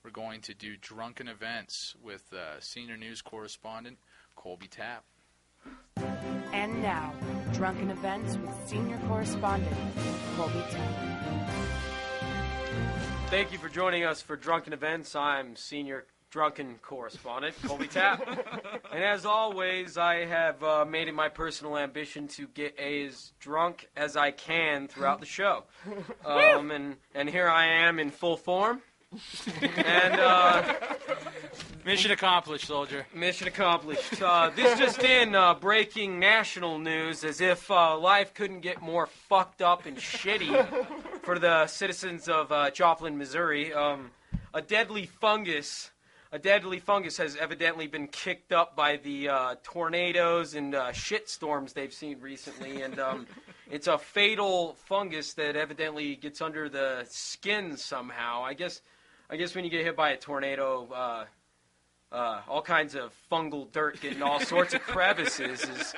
we're going to do Drunken Events with senior news correspondent Colby Tapp. And now, Drunken Events with senior correspondent Colby Tapp. Thank you for joining us for Drunken Events. I'm senior drunken correspondent Colby Tapp. And as always, I have made it my personal ambition to get as drunk as I can throughout the show. And here I am in full form. And mission accomplished, soldier. Mission accomplished. This just in, breaking national news, as if life couldn't get more fucked up and shitty for the citizens of Joplin, Missouri. A deadly fungus has evidently been kicked up by the tornadoes and shit storms they've seen recently, and it's a fatal fungus that evidently gets under the skin somehow. I guess when you get hit by a tornado, all kinds of fungal dirt getting all sorts of crevices is,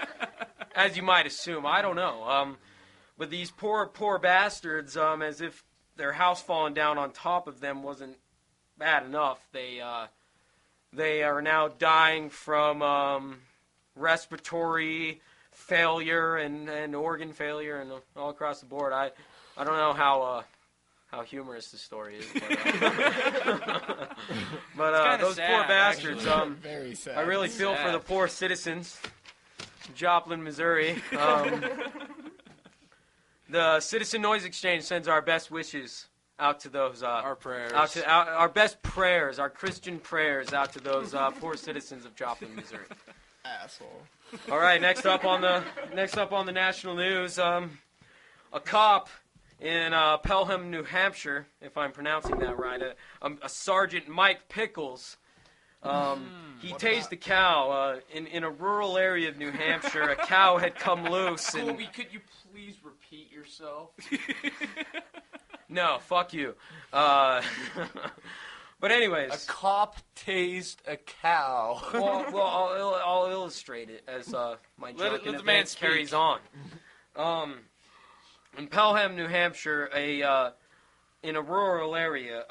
as you might assume. I don't know. But these poor bastards, as if their house falling down on top of them wasn't bad enough, they are now dying from respiratory failure and organ failure and all across the board. I don't know how humorous the story is, but those sad, poor bastards. Very sad. I really feel for the poor citizens of Joplin, Missouri. The Citizen Noise Exchange sends our best wishes out to those our prayers, our best prayers, our Christian prayers out to those poor citizens of Joplin, Missouri. Asshole. All right, next up on the national news, a cop in Pelham, New Hampshire, if I'm pronouncing that right, a Sergeant Mike Pickles. He tased a cow in a rural area of New Hampshire. A cow had come loose. And Colby, could you please repeat yourself? No, fuck you. But anyways, A cop tased a cow. well, I'll illustrate it as my drunken event carries on. In Pelham, New Hampshire, in a rural area,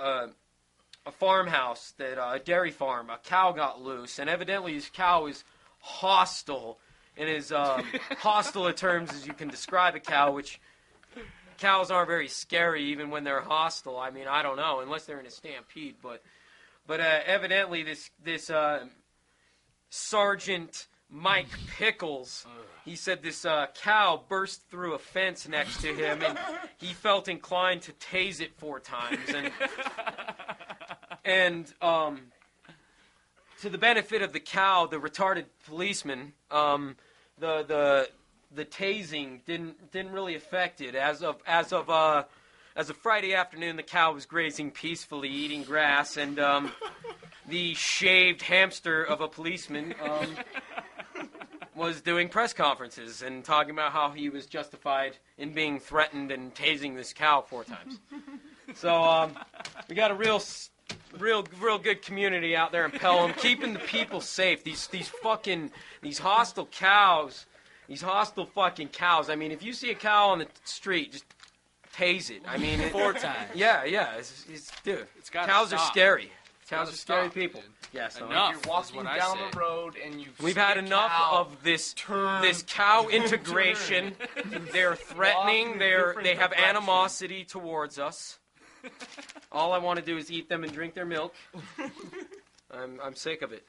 a farmhouse a dairy farm, a cow got loose, and evidently this cow is hostile, in as hostile a terms as you can describe a cow, which cows aren't very scary even when they're hostile. I mean, I don't know, unless they're in a stampede, but evidently this Sergeant Mike Pickles, he said this cow burst through a fence next to him, and he felt inclined to tase it 4 times, and to the benefit of the cow, the retarded policeman, the tasing didn't really affect it. As of Friday afternoon, the cow was grazing peacefully, eating grass, and the shaved hamster of a policeman was doing press conferences and talking about how he was justified in being threatened and tasing this cow 4 times. So we got a real good community out there in Pelham, keeping the people safe. These hostile cows. These hostile fucking cows. I mean, if you see a cow on the street, just tase it. I mean, 4 times. Yeah. Dude, cows are scary. Cows are scary people. Dude. Yeah, so Enough. You're walking down the road and we've had enough of this cow integration. They're threatening. They have animosity towards us. All I want to do is eat them and drink their milk. I'm sick of it.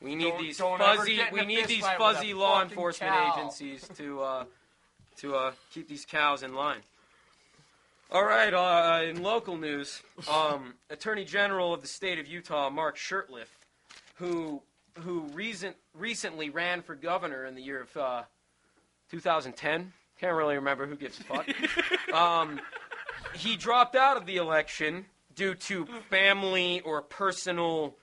We need these fuzzy law enforcement agencies to keep these cows in line. All right, in local news, Attorney General of the state of Utah, Mark Shurtleff, who recently ran for governor in the year of 2010. Can't really remember, who gives a fuck. He dropped out of the election due to family or personal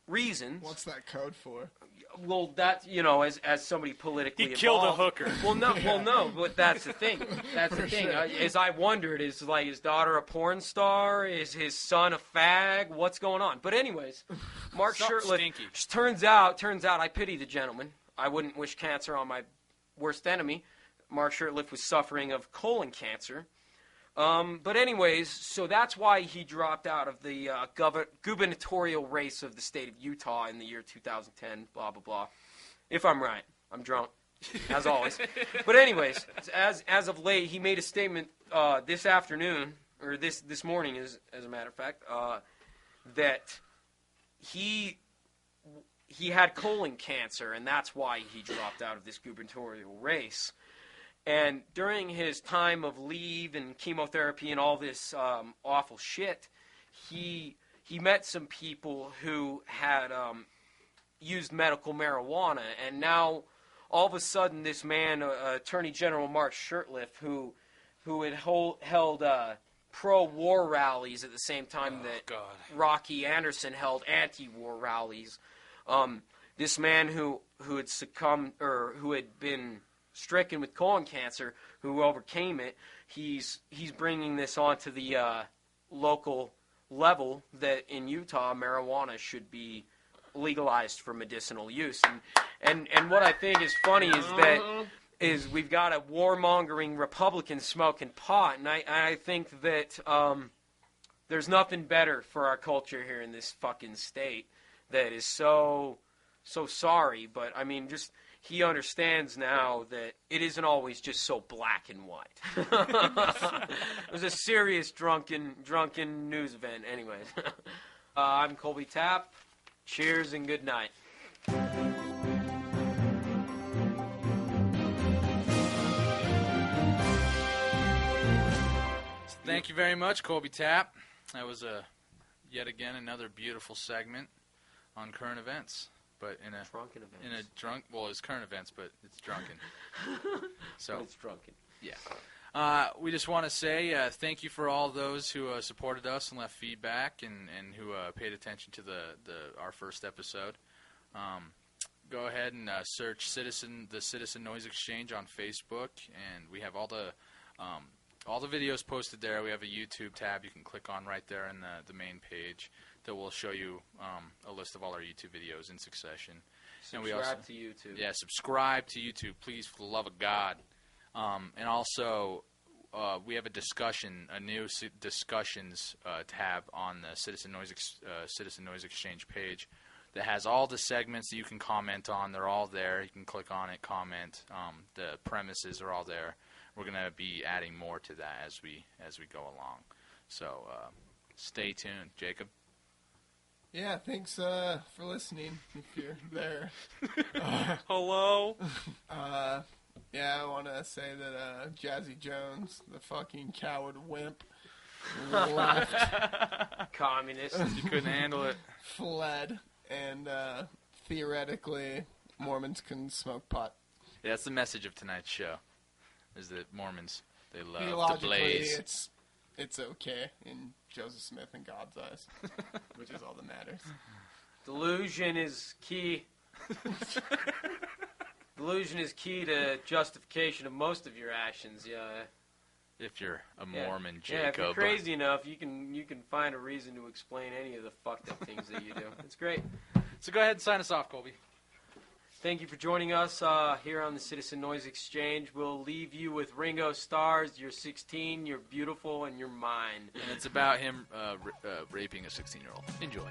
reasons. What's that code for? Well, that, as somebody politically involved. He killed a hooker. Well, no, but that's the thing. That's the thing. As I wondered, is like his daughter a porn star? Is his son a fag? What's going on? But anyways, Mark Shurtleff. Turns out, I pity the gentleman. I wouldn't wish cancer on my worst enemy. Mark Shurtleff was suffering of colon cancer. But anyways, so that's why he dropped out of the gubernatorial race of the state of Utah in the year 2010, blah, blah, blah. If I'm right. I'm drunk, as always. But anyways, as of late, he made a statement this afternoon, or this morning, as a matter of fact, that he had colon cancer, and that's why he dropped out of this gubernatorial race. And during his time of leave and chemotherapy and all this awful shit, he met some people who had used medical marijuana, and now all of a sudden this man, Attorney General Mark Shurtleff, who had held pro-war rallies at the same time that Rocky Anderson held anti-war rallies, this man who had succumbed, or who had been stricken with colon cancer, who overcame it, he's bringing this onto the local level that in Utah marijuana should be legalized for medicinal use. And what I think is funny is we've got a warmongering Republican smoking pot, and I think that there's nothing better for our culture here in this fucking state that is so sorry, but I mean, just he understands now that it isn't always just so black and white. It was a serious drunken news event. Anyways, I'm Colby Tapp. Cheers and good night. Thank you very much, Colby Tapp. That was yet again another beautiful segment on current events. But in a drunken events. In a drunk, well, it's current events, but it's drunken. So it's drunken. Yeah. We just want to say thank you for all those who supported us and left feedback and who paid attention to our first episode. Go ahead and search the Citizen Noise Exchange on Facebook, and we have all the videos posted there. We have a YouTube tab you can click on right there in the main page that will show you a list of all our YouTube videos in succession. Subscribe to YouTube. Yeah, subscribe to YouTube, please, for the love of God. And also, we have a new discussions tab on the Citizen Noise Exchange page that has all the segments that you can comment on. They're all there. You can click on it, comment. The premises are all there. We're going to be adding more to that as we go along. So stay tuned. Jacob? Yeah, thanks for listening, if you're there. Hello? Yeah, I want to say that Jazzy Jones, the fucking coward wimp, left. Communist. You couldn't handle it. Fled, and theoretically, Mormons can smoke pot. Yeah, that's the message of tonight's show, is that Mormons, they love to blaze. It's okay in Joseph Smith and God's eyes, which is all that matters. Delusion is key. Delusion is key to justification of most of your actions. Yeah. If you're a Mormon, Jacob. Yeah, if you're crazy enough, you can find a reason to explain any of the fucked up things that you do. It's great. So go ahead and sign us off, Colby. Thank you for joining us here on the Citizen Noise Exchange. We'll leave you with Ringo Starr's "You're 16, You're Beautiful, and You're Mine." And it's about him raping a 16-year-old. Enjoy.